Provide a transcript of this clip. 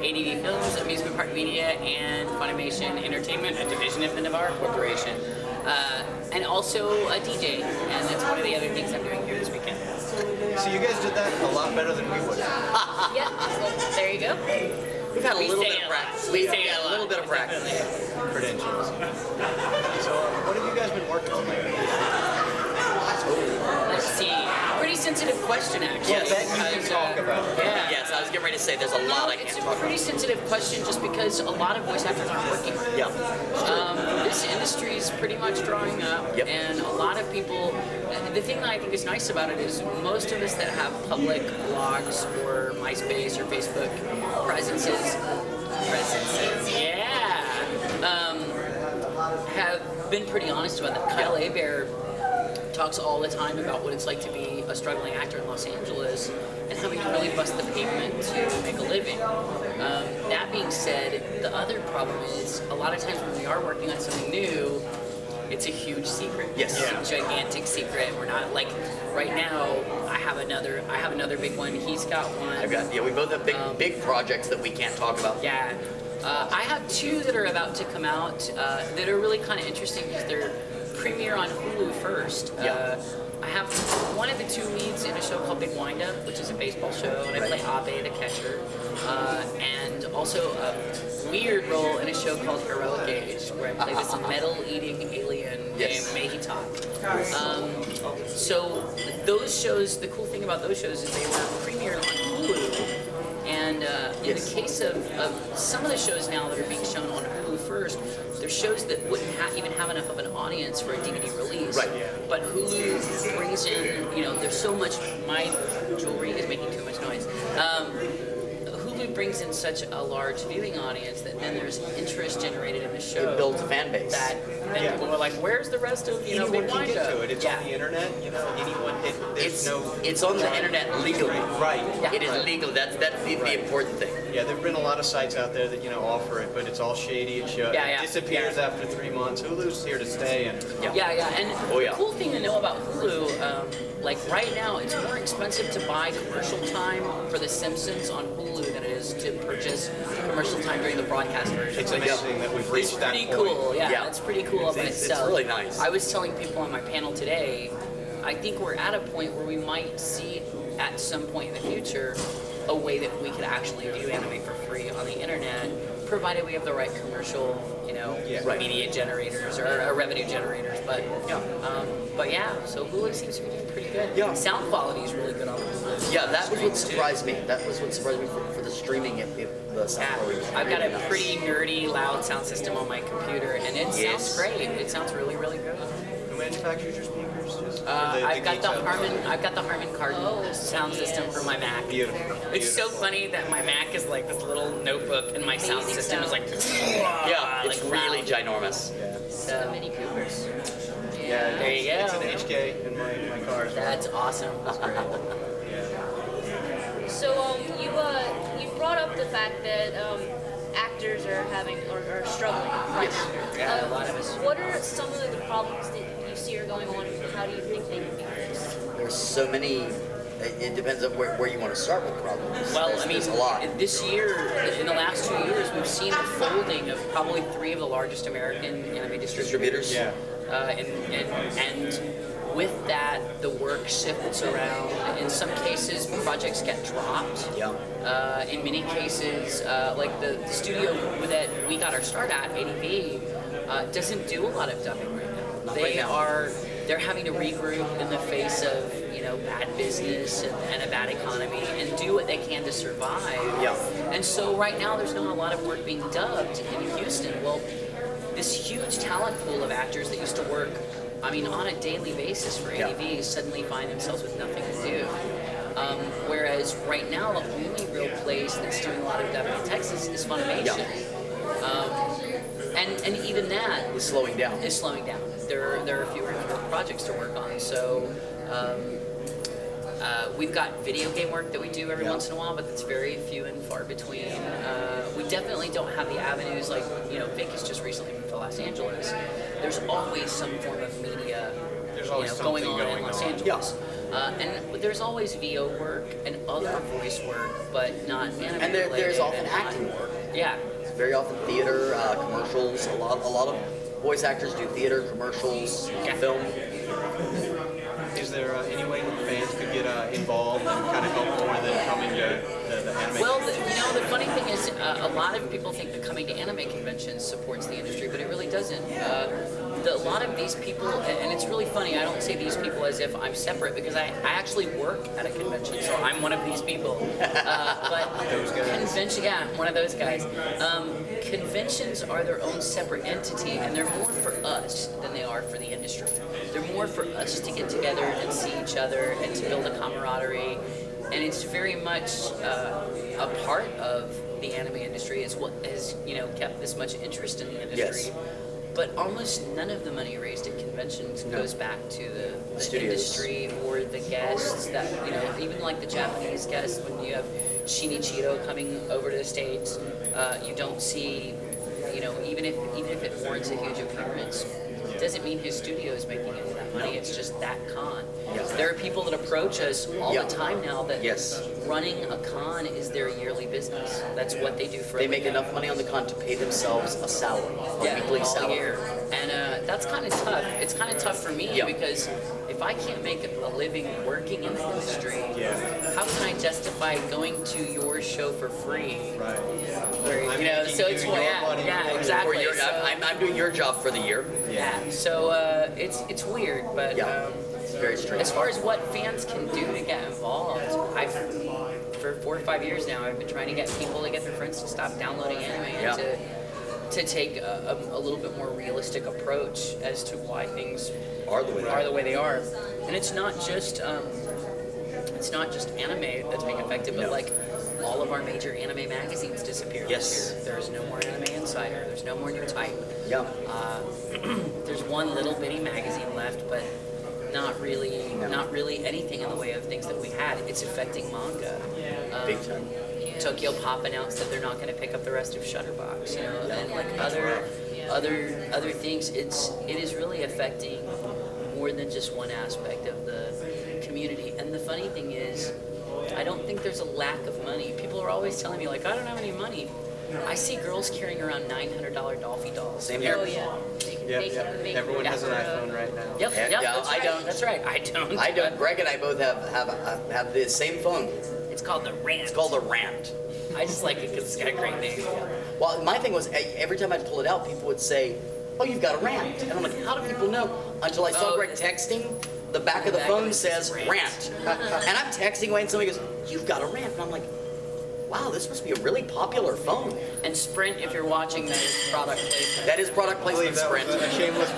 ADV Films, Amusement Park Media, and Funimation Entertainment, a division of the Navarre Corporation. And also a DJ, and that's one of the other things I'm doing here this weekend. So you guys did that a lot better than we would. Yeah, well, there you go. We've had a little bit of practice. We say a little bit of practice. Credentials. So what have you guys been working on lately? Let's see. Pretty sensitive question, actually. Yes, that you can talk about. Yeah. Yes, I was getting ready to say there's a lot I can't talk about. It's a pretty sensitive question just because a lot of voice actors aren't working right now. Yeah. This industry is pretty much drying up, and a lot of people, the thing that I think is nice about it is most of us that have public blogs or MySpace or Facebook presences, have been pretty honest about that. Kyle Hebert talks all the time about what it's like to be a struggling actor in Los Angeles and having to really bust the pavement to make a living. That being said, the other problem is a lot of times when we are working on something new, it's a huge secret. Yes. It's a gigantic secret. We're not like right now. I have another big one. He's got one. We both have big projects that we can't talk about. Yeah. I have two that are about to come out that are really kind of interesting because they're premiere on Hulu first. I have one of the two leads in a show called Big Wind-Up, which is a baseball show, and I play Abe the catcher, and also a weird role in a show called Heroic Age, where I play this metal-eating alien named Mehitak. So those shows, the cool thing about those shows is they were premiered on Hulu. And in the case of some of the shows now that are being shown on Hulu first, they're shows that wouldn't even have enough of an audience for a DVD release. Right. But Hulu brings in, there's so much, my jewelry is making too much noise. Hulu brings in such a large viewing audience that then there's interest generated in the show. It builds a fan base. That then people are like, where's the rest of, anyone Big can Wind-Up? get to it. It's on the internet. Anyone. It's on the internet legally. Right. It is legal. That's the important thing. Yeah, there've been a lot of sites out there that offer it, but it's all shady. It disappears after 3 months. Hulu's here to stay, and And the cool thing to know about Hulu, like right now, it's more expensive to buy commercial time for The Simpsons on Hulu than it is to purchase commercial time during the broadcast version. It's amazing that we've reached that point. It's pretty cool. Yeah, that's pretty cool by itself. It's really nice. I was telling people on my panel today, I think we're at a point where we might see at some point in the future a way that we could actually view anime for free on the internet, provided we have the right commercial, media generators or revenue generators. But so Hulu seems to be doing pretty good. Yeah. Sound quality is really good on Hulu. Yeah, that was what surprised me. That was what surprised me for the streaming. The sound quality. I've got a pretty nerdy, loud sound system on my computer, and it sounds great. It sounds really, really good. Who manufactures your speakers? I've got the Harman Kardon sound system for my Mac. Beautiful. It's so funny that my Mac is like this little notebook, and my sound system is like it's really ginormous. Yeah. So Mini Coopers. Yeah, there you go. It's an HK in my car as well. That's awesome. That's great. So you brought up the fact that actors are are struggling right now. Yeah, a lot of us. What are some of the problems that you see are going on, and how do you think they can be fixed? There's so many. It depends on where you want to start with problems. Well, there's a lot. This year, in the last 2 years, we've seen the folding of probably 3 of the largest American anime distributors. Yeah. And with that, the work shifts around. In some cases, projects get dropped. Yeah. In many cases, like the studio that we got our start at, ADV, doesn't do a lot of dubbing right now. They're having to regroup in the face of bad business and a bad economy and do what they can to survive. Yeah. And so right now there's not a lot of work being dubbed in Houston. Well, this huge talent pool of actors that used to work, on a daily basis for ADV suddenly find themselves with nothing to do. Whereas right now the only real place that's doing a lot of dubbing in Texas is Funimation. And even that is slowing down. There are fewer and fewer projects to work on. So we've got video game work that we do every once in a while, but that's very few and far between. We definitely don't have the avenues like, Vic has just recently moved to Los Angeles. There's always some form of media going on in Los Angeles. And there's always VO work and other voice work, but not anime. And there's often acting work. Yeah. It's very often theater, commercials. A lot of voice actors do theater, commercials, film. Is there any way that fans could get involved and kind of help more than coming to the anime? Well, the funny thing is, a lot of people think that coming to anime conventions supports the industry, but it really doesn't. A lot of these people, and it's really funny, I don't say these people as if I'm separate, because I actually work at a convention, so I'm one of these people. But those guys. Convention, yeah, I'm one of those guys. Conventions are their own separate entity, and they're more for us than they are for the industry. They're more for us to get together and see each other and to build a camaraderie, and it's very much a part of the anime industry. It's what has kept this much interest in the industry. Yes. But almost none of the money raised at conventions goes back to the industry or the guests that, even like the Japanese guests, when you have Shinichiro coming over to the States, you don't see, even if it warrants a huge appearance, it doesn't mean his studio is making any of that money. It's just that con. Yes. There are people that approach us all the time now that Yes. running a con is their yearly business. That's what they do for They make enough money on the con to pay themselves a salary, a weekly all salary. year. And that's kind of tough. It's kind of tough for me because if I can't make a living working in the industry, how can I justify going to your show for free? Right. Where, so it's exactly. I'm doing your job for the year. Yeah. So it's weird, but it's very strange. as far as what fans can do to get involved, for 4 or 5 years now, I've been trying to get people to get their friends to stop downloading anime and to take a little bit more realistic approach as to why things are the way they are. And it's not just anime that's being affected, but like all of our major anime magazines disappeared this year. There's no more Anime Insider. There's no more New Type. Yeah. There's one little bitty magazine left, but not really anything in the way of things that we had. It's affecting manga. Big time. Tokyo Pop announced that they're not going to pick up the rest of Shutterbox, and like other things. It is really affecting more than just one aspect of the community. And the funny thing is, I don't think there's a lack of money. People are always telling me like, I don't have any money. I see girls carrying around $900 Dolphy dolls. Same here. Oh yeah. Everyone has an iPhone right now. Yep. I don't. That's right. I don't. I don't. Greg and I both have the same phone. It's called the Rant. It's called the Rant. I just like it because it's got a great name. Well, my thing was, every time I'd pull it out, people would say, oh, you've got a Rant. And I'm like, how do people know? Until I saw Greg texting, the back of the phone says Rant. And I'm texting away and somebody goes, you've got a Rant. And I'm like, wow, this must be a really popular phone. And Sprint, if you're watching, that is product placement. That is product placement, Sprint. A shameless